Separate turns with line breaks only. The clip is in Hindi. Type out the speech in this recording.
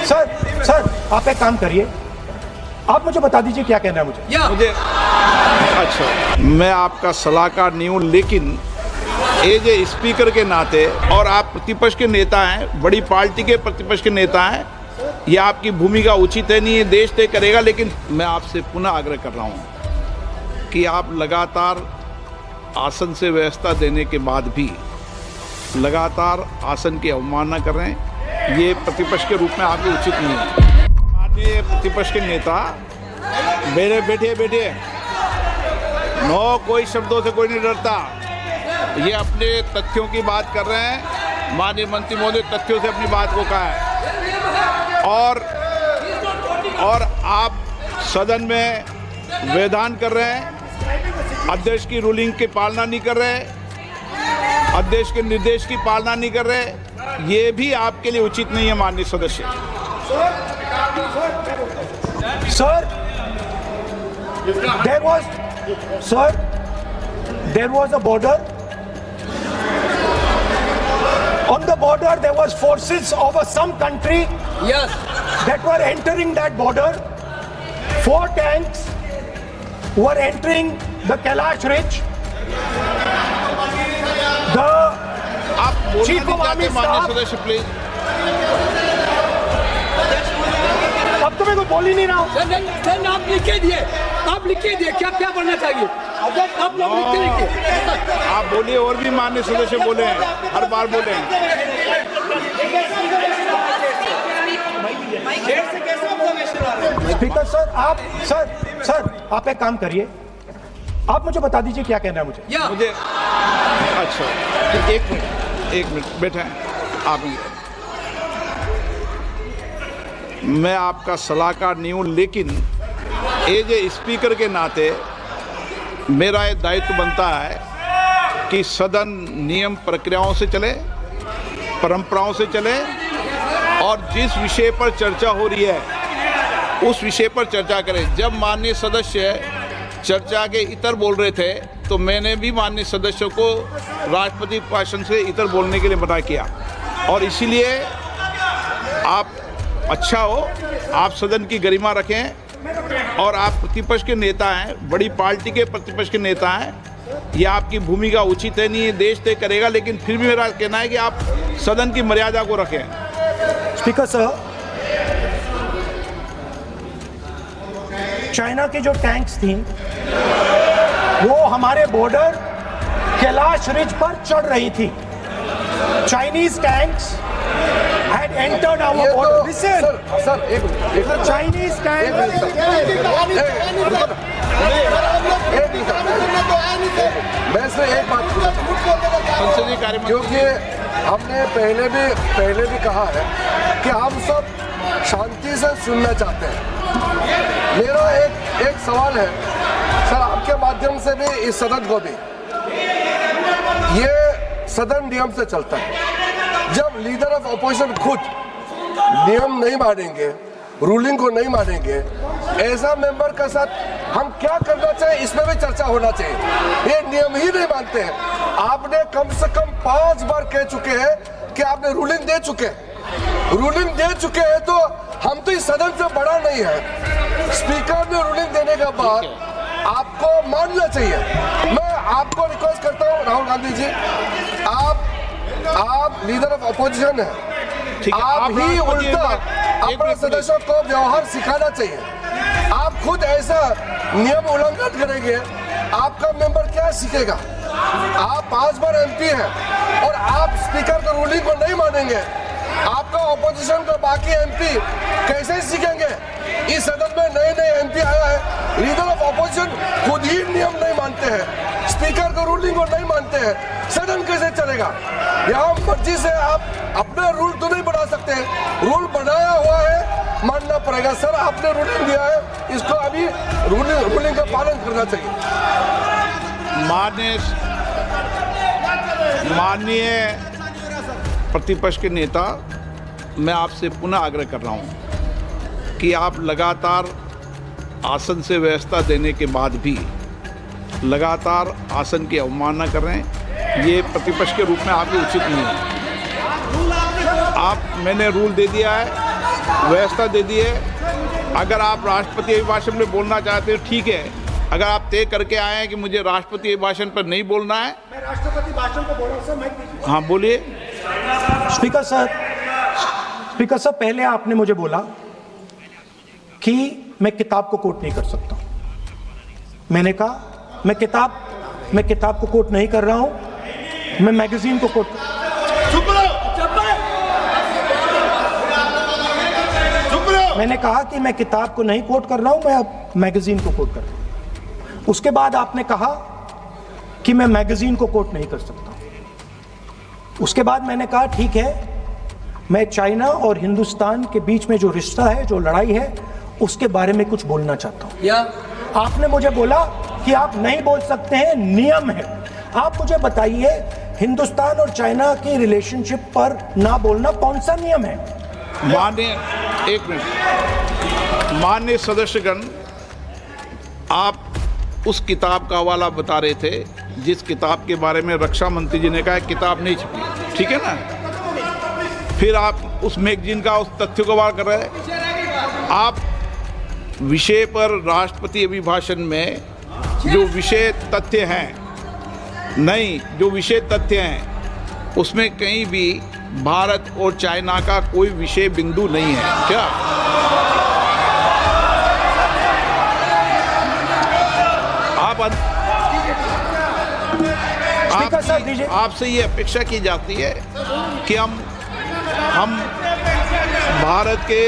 सर आप एक काम करिए, आप मुझे बता दीजिए क्या कहना है मुझे।
अच्छा, मैं आपका सलाहकार नहीं हूँ, लेकिन एज ए स्पीकर के नाते और आप प्रतिपक्ष के नेता हैं, बड़ी पार्टी के प्रतिपक्ष के नेता हैं, ये आपकी भूमिका उचित है नहीं, है देश तय करेगा। लेकिन मैं आपसे पुनः आग्रह कर रहा हूँ कि आप लगातार आसन से व्यवस्था देने के बाद भी लगातार आसन की अवमानना कर रहे हैं, ये प्रतिपक्ष के रूप में आपके उचित नहीं है। माननीय प्रतिपक्ष के नेता बैठिए, नो, कोई शब्दों से कोई नहीं डरता। ये अपने तथ्यों की बात कर रहे हैं, माननीय मंत्री महोदय तथ्यों से अपनी बात को कहा है। और आप सदन में वेदान कर रहे हैं, अध्यक्ष की रूलिंग की पालना नहीं कर रहे, अध्यक्ष के निर्देश की पालना नहीं कर रहे, ये भी आपके लिए उचित नहीं है माननीय सदस्य।
Sir, there was a border. On the border, there was forces of some country that were entering that border. 4 tanks were entering the Kailash Ridge. The Chief of Army Staff.
सदस्य प्लीज।
अब तो मैं को बोल ही नहीं रहा हूँ।
सर आप लिख के दिए क्या बनना चाहिए, आप लोग लिख के लिखिए।
आप बोलिए, और भी माननीय सदस्य बोले हैं, हर बार बोले हैं।
स्पीकर सर आप एक काम करिए, आप मुझे बता दीजिए क्या कहना है मुझे।
अच्छा, एक मिनट बैठे हैं आप। मैं आपका सलाहकार नहीं हूँ, लेकिन एज ए स्पीकर के नाते मेरा ये दायित्व बनता है कि सदन नियम प्रक्रियाओं से चले, परंपराओं से चले, और जिस विषय पर चर्चा हो रही है उस विषय पर चर्चा करें। जब माननीय सदस्य चर्चा के इतर बोल रहे थे तो मैंने भी माननीय सदस्यों को राष्ट्रपति भाषण से इतर बोलने के लिए मना किया, और इसीलिए आप अच्छा हो, आप सदन की गरिमा रखें, और आप प्रतिपक्ष के नेता हैं, बड़ी पार्टी के प्रतिपक्ष के नेता हैं, ये आपकी भूमिका उचित है नहीं, देश तय करेगा। लेकिन फिर भी मेरा कहना है कि आप सदन की मर्यादा को रखें।
स्पीकर सर, चाइना की जो टैंक्स थी वो हमारे बॉर्डर कैलाश रिज पर चढ़ रही थी। Chinese tanks had entered our border. Listen,
sir एक
Chinese tanks.
मैं से एक बात
संसदीय कार्य मंत्री,
क्योंकि हमने पहले भी कहा है कि हम सब शांति से सुनना चाहते हैं। मेरा एक सवाल है सर, आपके माध्यम से भी इस सदन को भी, ये सदन नियम से चलता है। जब लीडर ऑफ अपोजिशन खुद नियम नहीं मानेंगे, रूलिंग को नहीं मानेंगे, ऐसा मेंबर के साथ हम क्या करना चाहिए, इसमें भी चर्चा होना चाहिए। ये नियम ही नहीं मानते हैं। आपने कम से कम 5 बार कह चुके हैं कि आपने रूलिंग दे चुके हैं, तो हम तो इस सदन से बड़ा नहीं है। स्पीकर ने रूलिंग देने के बाद आपको मानना चाहिए। मैं आपको रिक्वेस्ट करता हूँ राहुल गांधी जी, आप लीडर ऑफ अपोजिशन है, आप ही उल्टा अपने सदस्यों को व्यवहार सिखाना चाहिए। आप खुद ऐसा नियम उल्लंघन करेंगे, आपका मेंबर क्या सीखेगा। आप 5 बार एमपी हैं और आप स्पीकर का रूलिंग को नहीं मानेंगे, आपका ऑपोजिशन का बाकी एमपी कैसे सीखेंगे। इस सदन में नए एमपी आया है, लीडर ऑफ अपोजिशन खुद ही नियम नहीं मानते हैं, स्पीकर का रूलिंग को नहीं मानते हैं, सदन कैसे चलेगा। यहाँ मर्जी से आप अपने रूल तो नहीं बना सकते, रूल बनाया हुआ है, मानना पड़ेगा। सर आपने रूलिंग दिया है, इसको अभी रूलिंग का पालन करना चाहिए।
माननीय प्रतिपक्ष के नेता, मैं आपसे पुनः आग्रह कर रहा हूं कि आप लगातार आसन से व्यवस्था देने के बाद भी लगातार आसन की अवमानना कर रहे हैं, ये प्रतिपक्ष के रूप में आपके उचित नहीं है। मैंने रूल दे दिया है, व्यवस्था दे दी है। अगर आप राष्ट्रपति अभिभाषण में बोलना चाहते हो ठीक है, अगर आप तय करके आए हैं कि मुझे राष्ट्रपति अभिभाषण पर नहीं बोलना है।
मैं राष्ट्रपति भाषण को बोल रहा हूं सर, मैं
हाँ बोलिए।
स्पीकर सर, पहले आपने मुझे बोला कि मैं किताब को कोट नहीं कर सकता। मैंने कहा मैं किताब को कोट नहीं कर रहा हूं, मैं मैगजीन को कोट। मैंने कहा कि मैं किताब को नहीं कोट कर रहा हूं, मैं अब मैगजीन को कोट कर रहा हूं। उसके बाद आपने कहा कि मैं मैगजीन को कोट नहीं कर सकता। उसके बाद मैंने कहा ठीक है, मैं चाइना और हिंदुस्तान के बीच में जो रिश्ता है, जो लड़ाई है, उसके बारे में कुछ बोलना चाहता हूं। आपने मुझे बोला कि आप नहीं बोल सकते हैं, नियम है। आप मुझे बताइए, हिंदुस्तान और चाइना की रिलेशनशिप पर ना बोलना कौन सा नियम है?
माननीय सदस्यगण, आप उस किताब का हवाला बता रहे थे जिस किताब के बारे में रक्षा मंत्री जी ने कहा किताब नहीं छपी, ठीक है ना। फिर आप उस मैगजीन का उस तथ्य को वार कर रहे हैं। आप विषय पर राष्ट्रपति अभिभाषण में जो विषय तथ्य हैं, नहीं, जो विषय तथ्य हैं उसमें कहीं भी भारत और चाइना का कोई विषय बिंदु नहीं है क्या? आपसे ये अपेक्षा की जाती है कि हम भारत के